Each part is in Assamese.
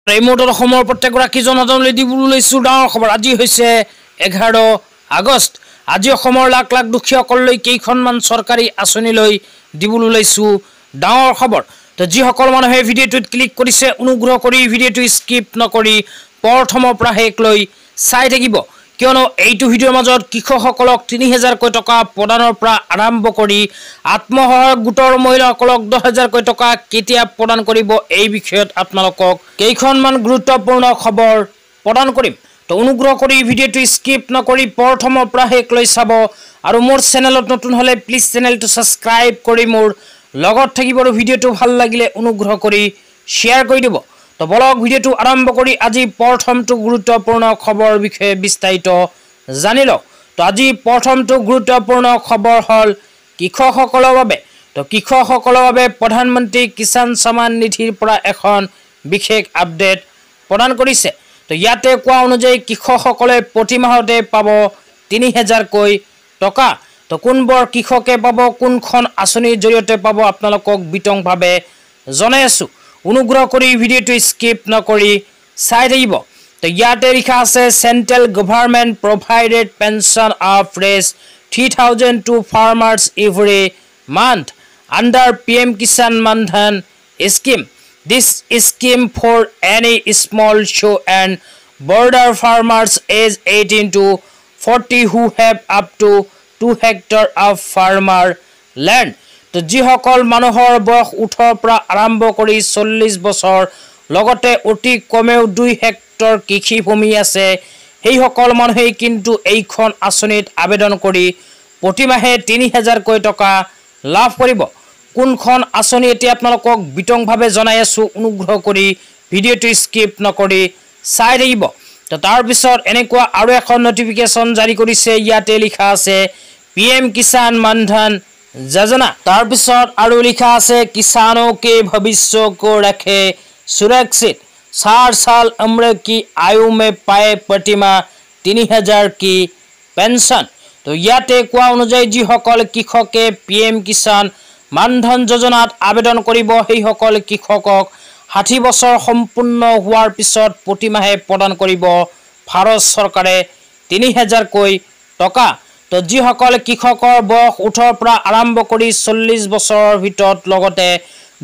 এই মুহূৰ্তত অসমৰ প্ৰত্যেকগৰাকী জনসাধাৰণলৈ দিবলৈ লৈছোঁ ডাঙৰ খবৰ। আজি হৈছে 11 আগষ্ট। আজি অসমৰ লাখ লাখ দুখীয়াসকললৈ কেইখনমান চৰকাৰী আঁচনি লৈ দিবলৈ লৈছোঁ ডাঙৰ খবৰ। তো যিসকল মানুহে ভিডিঅ'টোত ক্লিক কৰিছে অনুগ্ৰহ কৰি ভিডিঅ'টো স্কিপ নকৰি প্ৰথমৰ পৰা শেষলৈ চাই থাকিব, কিয়নো এইটো ভিডিঅ'ৰ মাজত কৃষকসকলক 3000কৈ টকা প্ৰদানৰ পৰা আৰম্ভ কৰি আত্মসহায়ক গোটৰ মহিলাসকলক 10000কৈ টকা কেতিয়া প্ৰদান কৰিব এই বিষয়ত আপোনালোকক কেইখনমান গুৰুত্বপূৰ্ণ খবৰ প্ৰদান কৰিম। তো অনুগ্ৰহ কৰি ভিডিঅ'টো স্কিপ নকৰি প্ৰথমৰ পৰা শেষলৈ চাব, আৰু মোৰ চেনেলত নতুন হ'লে প্লিজ চেনেলটো ছাবস্ক্ৰাইব কৰি মোৰ লগত থাকিব, আৰু ভিডিঅ'টো ভাল লাগিলে অনুগ্ৰহ কৰি শ্বেয়াৰ কৰি দিব। তো বলক ভিডিঅ'টো আৰম্ভ কৰি আজি প্ৰথমটো গুৰুত্বপূৰ্ণ খবৰ বিষয়ে বিস্তাৰিত জানি লওঁ। তো আজি প্ৰথমটো গুৰুত্বপূৰ্ণ খবৰ হ'ল কৃষকসকলৰ বাবে। তো কৃষকসকলৰ বাবে প্ৰধানমন্ত্ৰী কিষাণ সন্মান নিধিৰ পৰা এখন বিশেষ আপডেট প্ৰদান কৰিছে। তো ইয়াতে কোৱা অনুযায়ী কৃষকসকলে প্ৰতি মাহতে পাব 3000কৈ টকা। তো কোনবোৰ কৃষকে পাব, কোনখন আঁচনিৰ জৰিয়তে পাব আপোনালোকক বিতংভাৱে জনাই আছোঁ। অনুগ্ৰহ কৰি ভিডিঅ'টো স্কিপ নকৰি চাই থাকিব। তো ইয়াতে লিখা আছে central government provided pension of ৰেছ 3000 to farmers every month under PM Kisan Maandhan scheme. This scheme for any small show and border farmers age 18 to 40 who have up to 2 hectares of farmer land. তো যিসকল মানুহৰ বয়স 18 পৰা আৰম্ভ কৰি 40 বছৰ লগতে অতি কমেও 2 হেক্টৰ কৃষিভূমি আছে, সেইসকল মানুহেই কিন্তু এইখন আঁচনিত আবেদন কৰি প্ৰতিমাহে 3000কৈ টকা লাভ কৰিব। কোনখন আঁচনি এতিয়া আপোনালোকক বিতংভাৱে জনাই আছোঁ, অনুগ্ৰহ কৰি ভিডিঅ'টো স্কিপ নকৰি চাই থাকিব। তো তাৰপিছত এনেকুৱা আৰু এখন নটিফিকেশ্যন জাৰি কৰিছে, ইয়াতে লিখা আছে PM কিষাণ মানধন যোজনা। তাৰপিছত আৰু লিখা আছে কিষাণों के भविष्य को रखे सुरक्षित, 60 साल उम्र की आयु में पाए प्रतिमाह 3000 की पेंशन। তো ইয়াতে কোৱা অনুযায়ী যিসকল কৃষকে PM কিষাণ মানধন যোজনাত আবেদন কৰিব সেইসকল কৃষকক 60 বছৰ সম্পূৰ্ণ হোৱাৰ পিছত প্ৰতিমাহে প্ৰদান কৰিব ভাৰত চৰকাৰে 3000কৈ টকা। তো যিসকল কৃষকৰ বয়স 18 পৰা আৰম্ভ কৰি 40 বছৰৰ ভিতৰত লগতে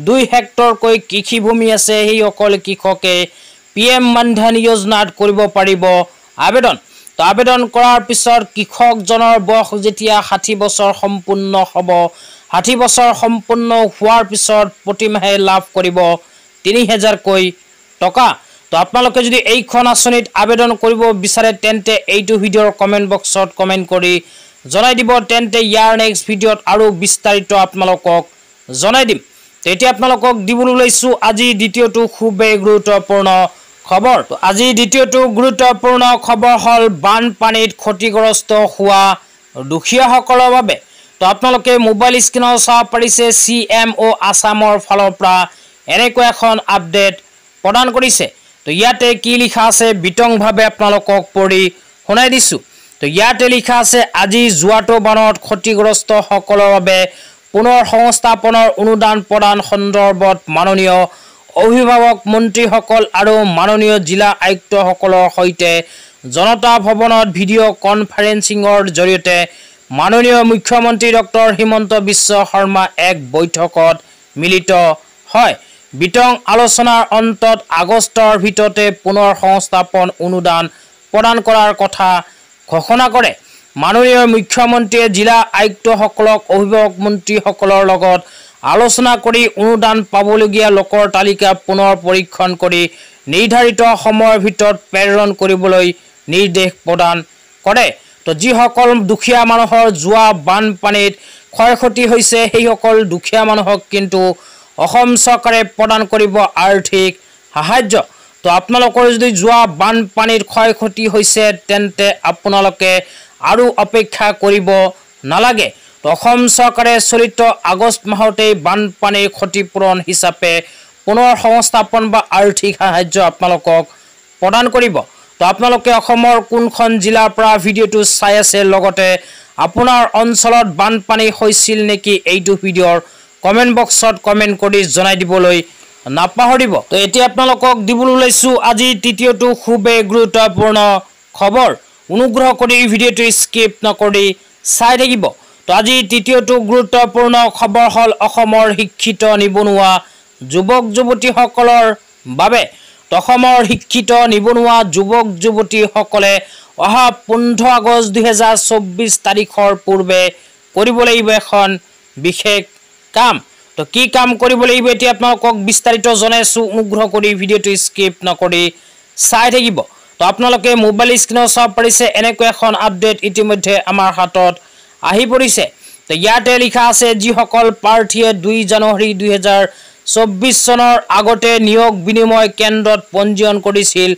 2 হেক্টৰকৈ কৃষিভূমি আছে, সেইসকল কৃষকে PM মানধন যোজনাত কৰিব পাৰিব আবেদন। তো আবেদন কৰাৰ পিছত কৃষকজনৰ বয়স যেতিয়া 60 বছৰ সম্পূৰ্ণ হ'ব, 60 বছৰ সম্পূৰ্ণ হোৱাৰ পিছত প্ৰতিমাহে লাভ কৰিব 3000কৈ টকা। তো আপোনালোকে যদি এইখন আঁচনিত আবেদন কৰিব বিচাৰে তেন্তে এইটো ভিডিঅ'ৰ কমেণ্ট বক্সত কমেণ্ট কৰি জনাই দিব, তেন্তে ইয়াৰ নেক্সট ভিডিঅ'ত আৰু বিস্তাৰিত আপোনালোকক জনাই দিম। তো এতিয়া আপোনালোকক দিবলৈ লৈছোঁ আজি দ্বিতীয়টো খুবেই গুৰুত্বপূৰ্ণ খবৰ। তো আজি দ্বিতীয়টো গুৰুত্বপূৰ্ণ খবৰ হ'ল বানপানীত ক্ষতিগ্ৰস্ত হোৱা দুখীয়াসকলৰ বাবে। তো আপোনালোকে মোবাইল স্ক্ৰীনত চাব পাৰিছে CMO আছামৰ ফালৰ পৰা এনেকুৱা এখন আপডেট প্ৰদান কৰিছে। তো ইয়াতে কি লিখা আছে বিতংভাৱে আপোনালোকক পঢ়ি শুনাই দিছোঁ। তো ইয়াতে লিখা আছে আজি যোৱাটো বানত ক্ষতিগ্ৰস্তসকলৰ বাবে পুনৰ সংস্থাপনৰ অনুদান প্ৰদান সন্দৰ্ভত মাননীয় অভিভাৱক মন্ত্ৰীসকল আৰু মাননীয় জিলা আয়ুক্তসকলৰ সৈতে জনতা ভৱনত ভিডিঅ' কনফাৰেন্সিঙৰ জৰিয়তে মাননীয় মুখ্যমন্ত্ৰী ডক্টৰ হিমন্ত বিশ্ব শৰ্মা এক বৈঠকত মিলিত হয়। বিতং আলোচনাৰ অন্তত আগষ্টৰ ভিতৰতে পুনৰ সংস্থাপন অনুদান প্ৰদান কৰাৰ কথা ঘোষণা কৰে। মাননীয় মুখ্যমন্ত্ৰীয়ে জিলা আয়ুক্তসকলক অভিভাৱক মন্ত্ৰীসকলৰ লগত আলোচনা কৰি অনুদান পাবলগীয়া লোকৰ তালিকা পুনৰ পৰীক্ষণ কৰি নিৰ্ধাৰিত সময়ৰ ভিতৰত প্ৰেৰণ কৰিবলৈ নিৰ্দেশ প্ৰদান কৰে। তো যিসকল দুখীয়া মানুহৰ যোৱা বানপানীত ক্ষয়ক্ষতি হৈছে সেইসকল দুখীয়া মানুহক কিন্তু অসম চৰকাৰে প্ৰদান কৰিব আৰ্থিক সাহায্য। তো আপোনালোকৰ যদি যোৱা বানপানীত ক্ষয়ক্ষতি হৈছে তেন্তে আপোনালোকে আৰু অপেক্ষা কৰিব নালাগে। তো অসম চৰকাৰে চলিত আগষ্ট মাহতেই বানপানীৰ ক্ষতিপূৰণ হিচাপে পুনৰ সংস্থাপন বা আৰ্থিক সাহায্য আপোনালোকক প্ৰদান কৰিব। তো আপোনালোকে অসমৰ কোনখন জিলাৰ পৰা ভিডিঅ'টো চাই আছে, লগতে আপোনাৰ অঞ্চলত বানপানী হৈছিল নেকি এইটো ভিডিঅ'ৰ কমেণ্ট বক্সত কমেণ্ট কৰি জনাই দিবলৈ নাপাহৰিব। তো এতিয়া আপোনালোকক দিবলৈ ওলাইছো আজি তৃতীয়টো খুবেই গুৰুত্বপূৰ্ণ খবৰ। অনুগ্ৰহ কৰি ভিডিঅ'টো স্কিপ নকৰি চাই থাকিব। তো আজি তৃতীয়টো গুৰুত্বপূৰ্ণ খবৰ হ'ল অসমৰ শিক্ষিত নিবনুৱা যুৱক যুৱতীসকলৰ বাবে। অসমৰ শিক্ষিত নিবনুৱা যুৱক যুৱতীসকলে অহা 15 আগষ্ট 2024 তাৰিখৰ পূৰ্বে কৰিব লাগিব এখন বিশেষ কাম। তো কি কাম কৰিব লাগিব এতিয়া আপোনালোকক বিস্তাৰিত জনাইছো। অনুগ্ৰহ কৰি ভিডিঅ'টো স্কিপ নকৰি চাই থাকিব। তো আপোনালোকে মোবাইল স্ক্ৰীনত চাব পাৰিছে এনেকৈ এখন আপডেট ইতিমধ্যে আমাৰ হাতত আহি পৰিছে। তো ইয়াতে লিখা আছে যিসকল প্ৰাৰ্থীয়ে 2 জানুৱাৰী 2024 চনৰ আগতে নিয়োগ বিনিময় কেন্দ্ৰত পঞ্জীয়ন কৰিছিল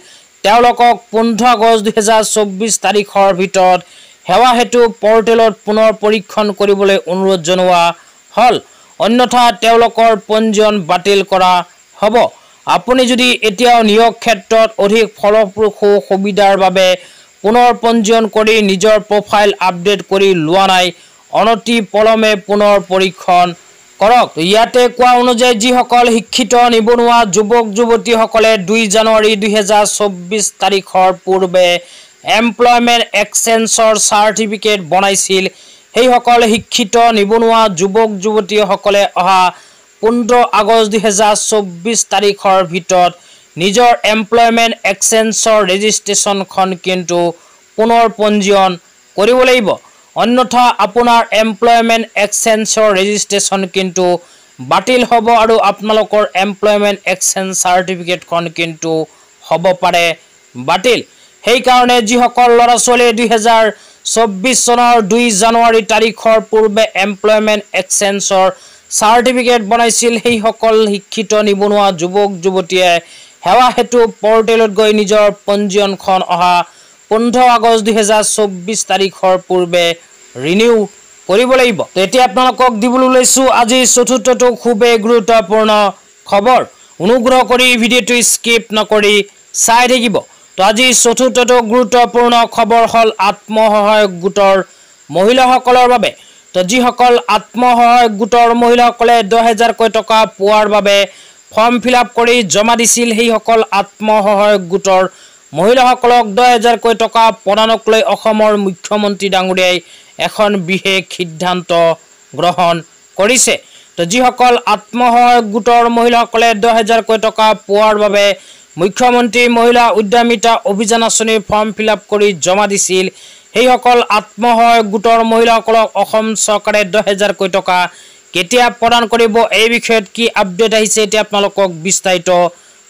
তেওঁলোকক 15 আগষ্ট 2024 তাৰিখৰ ভিতৰত সেৱা হেতু পৰ্টেলত পুনৰ পৰীক্ষণ কৰিবলৈ অনুৰোধ জনোৱা হ'ল। অন্যথা তেওঁলোকৰ পঞ্জীয়ন বাতিল কৰা হ'ব। আপুনি যদি এতিয়াও নিয়োগ ক্ষেত্ৰত অধিক ফলপ্ৰসূ সুবিধাৰ বাবে পুনৰ পঞ্জীয়ন কৰি নিজৰ প্ৰফাইল আপডেট কৰি লোৱা নাই অনতি পলমে পুনৰ পৰীক্ষণ কৰক। ইয়াতে কোৱা অনুযায়ী যিসকল শিক্ষিত নিবনুৱা যুৱক যুৱতীসকলে 2 জানুৱাৰী 2024 তাৰিখৰ পূৰ্বে এমপ্লয়মেণ্ট এক্সচেঞ্জৰ চাৰ্টিফিকেট বনাইছিল সেইসকল শিক্ষিত নিবনুৱা যুৱক যুৱতীসকলে অহা 15 আগষ্ট 2024 তাৰিখৰ ভিতৰত নিজৰ এমপ্লয়মেণ্ট এক্সচেঞ্জৰ ৰেজিষ্ট্ৰেশ্যনখন কিন্তু পুনৰ পঞ্জীয়ন কৰিব লাগিব। অন্যথা আপোনাৰ এমপ্লয়মেণ্ট এক্সচেঞ্জৰ ৰেজিষ্ট্ৰেশ্যন কিন্তু বাতিল হ'ব আৰু আপোনালোকৰ এমপ্লয়মেণ্ট এক্সচেঞ্জ চাৰ্টিফিকেটখন কিন্তু হ'ব পাৰে বাতিল। সেইকাৰণে যিসকল ল'ৰা ছোৱালীয়ে 2024 চনৰ 2 জানুৱাৰী তাৰিখৰ পূৰ্বে এমপ্লয়মেণ্ট এক্সচেঞ্জৰ চাৰ্টিফিকেট বনাইছিল সেইসকল শিক্ষিত নিবনুৱা যুৱক যুৱতীয়ে সেৱা হেতু পৰ্টেলত গৈ নিজৰ পঞ্জীয়নখন অহা 15 আগষ্ট 2024 তাৰিখৰ পূৰ্বে ৰিনিউ কৰিব লাগিব। তো এতিয়া আপোনালোকক দিবলৈ ওলাইছো আজি চতুৰ্থটো খুবেই গুৰুত্বপূৰ্ণ খবৰ। অনুগ্ৰহ কৰি ভিডিঅ'টো স্কিপ নকৰি চাই থাকিব। তো আজি চতুৰ্থটো গুৰুত্বপূৰ্ণ খবৰ হ'ল আত্মসহায়ক গোটৰ মহিলাসকলৰ বাবে। তো যিসকল আত্মসহায়ক গোটৰ মহিলাসকলে 10,000কৈ টকা পোৱাৰ বাবে ফৰ্ম ফিলআপ কৰি জমা দিছিল সেইসকল আত্মসহায়ক গোটৰ মহিলাসকলক 10,000কৈ টকা প্ৰদানক লৈ অসমৰ মুখ্যমন্ত্ৰী ডাঙৰীয়াই এখন বিশেষ সিদ্ধান্ত গ্ৰহণ কৰিছে। তো যিসকল আত্মসহায়ক গোটৰ মহিলাসকলে 10,000কৈ টকা পোৱাৰ বাবে মুখ্যমন্ত্ৰী মহিলা উদ্যমিতা অভিযান আঁচনিৰ ফৰ্ম ফিলআপ কৰি জমা দিছিল সেইসকল আত্মসহায়ক গোটৰ মহিলাসকলক অসম চৰকাৰে 10,000কৈ টকা কেতিয়া প্ৰদান কৰিব এই বিষয়ত কি আপডেট আহিছে এতিয়া আপোনালোকক বিস্তাৰিত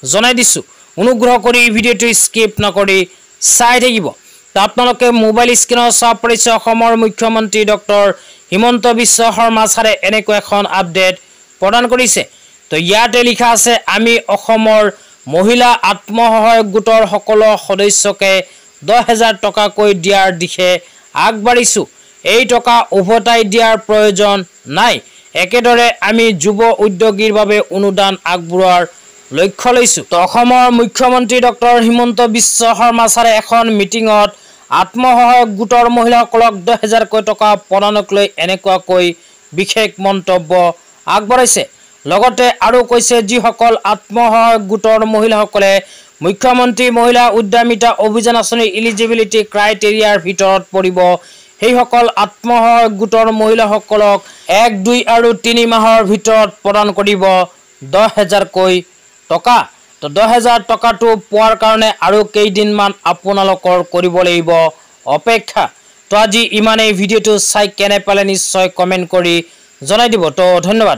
জনাই দিছো। অনুগ্ৰহ কৰি ভিডিঅ'টো স্কিপ নকৰি চাই থাকিব। তো আপোনালোকে মোবাইল স্ক্ৰীনত চাব পাৰিছে অসমৰ মুখ্যমন্ত্ৰী ডক্টৰ হিমন্ত বিশ্ব শৰ্মা ছাৰে এনেকৈ এখন আপডেট প্ৰদান কৰিছে। তো ইয়াতে লিখা আছে আমি অসমৰ মহিলা আত্মসহায়ক গোটৰ সকলো সদস্যকে 10,000 টকাকৈ দিয়াৰ দিশে আগবাঢ়িছো। এই টকা উভতাই দিয়াৰ প্ৰয়োজন নাই। একেদৰে আমি যুৱ উদ্যোগীৰ বাবে অনুদান আগবঢ়োৱাৰ লক্ষ্য লৈছো। তো অসমৰ মুখ্যমন্ত্ৰী ডক্টৰ হিমন্ত বিশ্ব শৰ্মা ছাৰে এখন মিটিঙত আত্মসহায়ক গোটৰ মহিলাসকলক 10,000কৈ টকা প্ৰদানক লৈ এনেকুৱাকৈ বিশেষ মন্তব্য আগবঢ়াইছে। লগতে আৰু কৈছে যিসকল আত্মসহায়ক গোটৰ মহিলাসকলে মুখ্যমন্ত্ৰী মহিলা উদ্যমিতা অভিযান আঁচনিৰ ইলিজিবিলিটি ক্ৰাইটেৰিয়াৰ ভিতৰত পৰিব সেইসকল আত্মসহায়ক গোটৰ মহিলাসকলক 1, 2 আৰু 3 মাহৰ ভিতৰত প্ৰদান কৰিব 10,000কৈ টকা। তো 10,000 টকাটো পোৱাৰ কাৰণে আৰু কেইদিনমান আপোনালোকৰ কৰিব লাগিব অপেক্ষা। তো আজি ইমানেই। ভিডিঅ'টো চাই কেনে পালে নিশ্চয় কমেণ্ট কৰি জনাই দিব। তো ধন্যবাদ।